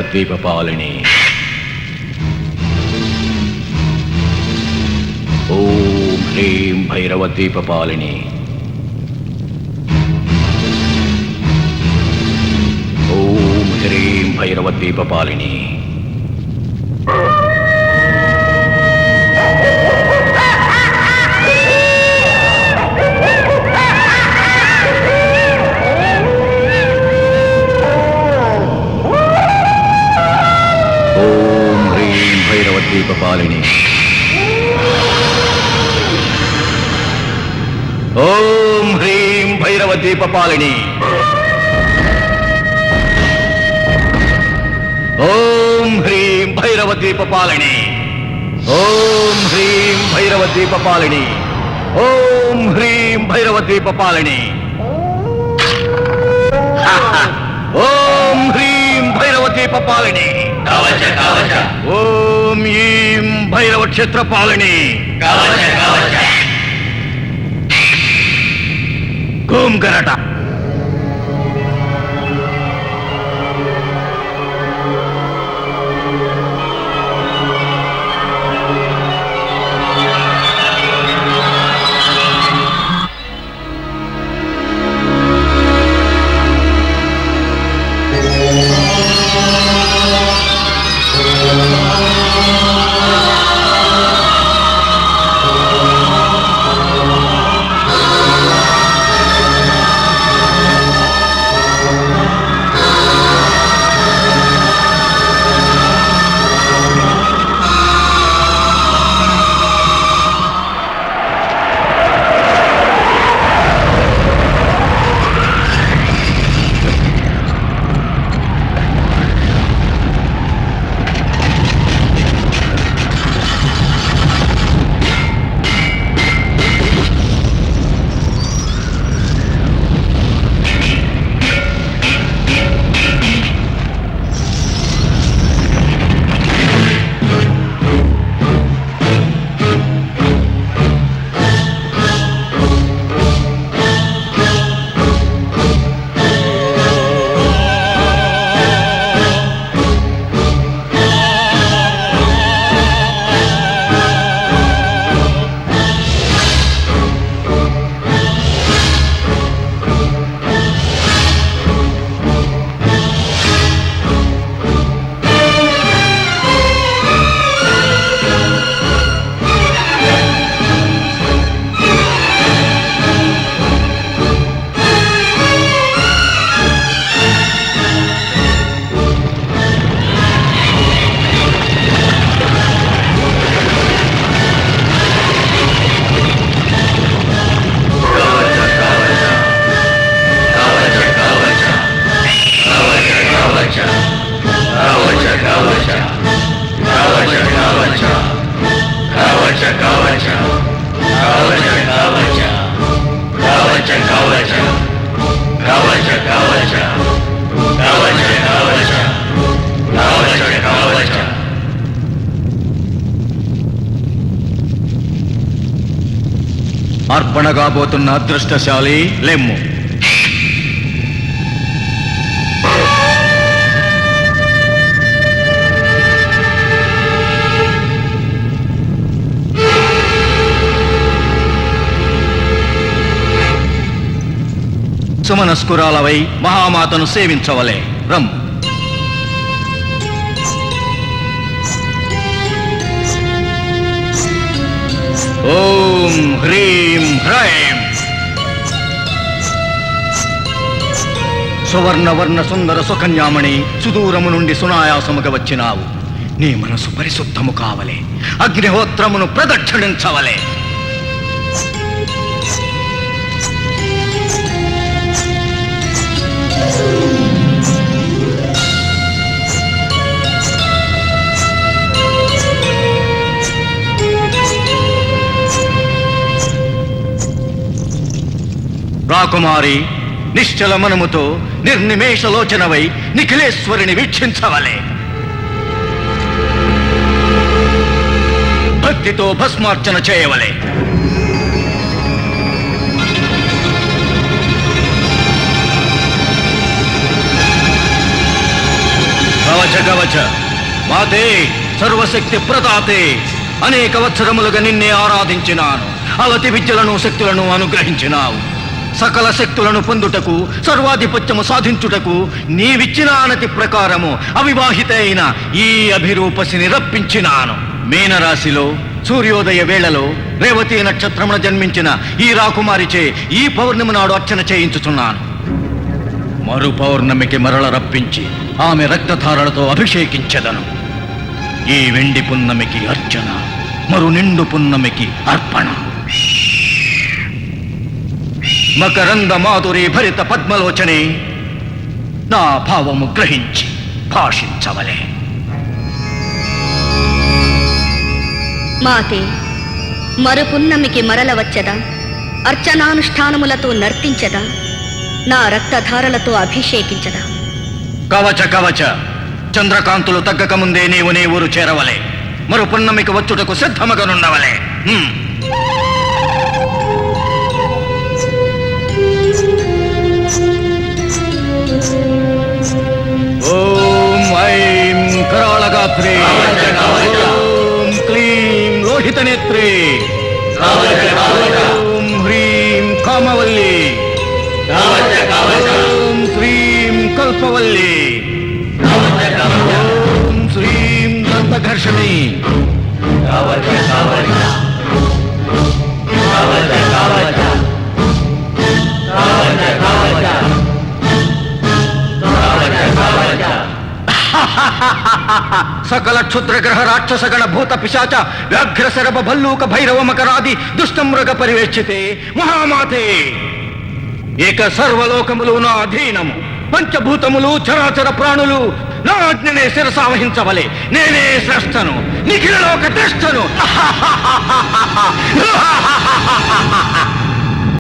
భైరవద్వీపపాలిని. ఓం హ్రీం భైరవద్వీపపాలిని. ఓం హ్రీం భైరవద్వీపపాలిని. భైరవద్వీపపాలిని. ఓం హ్రీం భైరవద్వీపపాలిని. ఓం హ్రీం భైరవద్వీపపాలిని. ఓం హ్రీం భైరవద్వీపపాలిని. ఓం హ్రీం భైరవద్వీపపాలిని. ఓం హ్రీం భైరవద్వీపపాలిని. కవచ కవచ. ఓం ఈం భైరవ క్షేత్రపాలిని. కవచ కవచ. ఓం గరట. అర్పణ కాబోతున్న అదృష్టశాలి లెమ్ము. సుమనస్కురాలవై మహామాతను సేవించవలే. రమ్. ఓం హ్రీం హ్రైం. సువర్ణవర్ణ సుందర సుకన్యామణి, సుదూరము నుండి సునాయాసముగా వచ్చినావు. నీ మనసు పరిశుద్ధము కావలే. అగ్నిహోత్రమును ప్రదక్షిణించవలే. రాకుమారి, నిశ్చల మనముతో నిర్నిమేషలోచనవై నిఖిలేశ్వరిని వీక్షించవలే. భక్తితో భస్మార్చన చేయవలే. కవచ కవచ. కవచ మాతే సర్వశక్తి ప్రదాతే అనేక వత్సరములుగా నిన్నే ఆరాధించినాను. అలతి విద్యలను శక్తులను అనుగ్రహించినావు. సకల శక్తులను పొందుటకు సర్వాధిపత్యము సాధించుటకు నీవిచ్చిన అనతి ప్రకారము అవివాహిత అయిన ఈ అభిరూపసిని రప్పించినాను. మీనరాశిలో సూర్యోదయ వేళలో రేవతి నక్షత్రమున జన్మించిన ఈ రాకుమారిచే ఈ పౌర్ణమి నాడు అర్చన చేయించుచున్నాను. మరు పౌర్ణమికి మరల రప్పించి ఆమె రక్తధారలతో అభిషేకించెదను. ఈ వెండి పున్నమికి అర్చన, మరు నిండు పున్నమికి అర్పణ. మకరంద మాధురి భరిత పద్మలోచనే నా భావము గ్రహించి భాషించవలే. మాతే మరుపున్నమికి మరల వచ్చదా, అర్చనానుష్ఠానములతో నర్తించదా, నా రక్తధారలతో అభిషేకించదా. కవచ కవచ చంద్రకాంతులు తగ్గక ముందే నీవు నీ ఊరు చేరవలే. మరు పున్నమికి వచ్చుటకు సిద్ధమగనుండవలే. ఓం ఐం కరాళగాత్రే, ఓం క్లీం లోహితనేత్రే, ఓం హ్రీం కామవల్లి, ఓం శ్రీం కల్పవల్లి, ఓం శ్రీం దంతఘర్షణి. సకల క్షుద్రగ్రహ రాక్షసగణ భూత పిశాచ వ్యాఘ్ర శరభ భల్లూక భైరవ మకరాది దుష్టమృగ పరివేక్షితే మహామాతే. ఏక సర్వలోకములు నా అధీనము. పంచభూతములు చరాచర ప్రాణులు నా ఆజ్ఞనే శిరసావహించవలే. నేనే శ్రేష్ఠను, నిఖిల లోక శ్రేష్ఠను.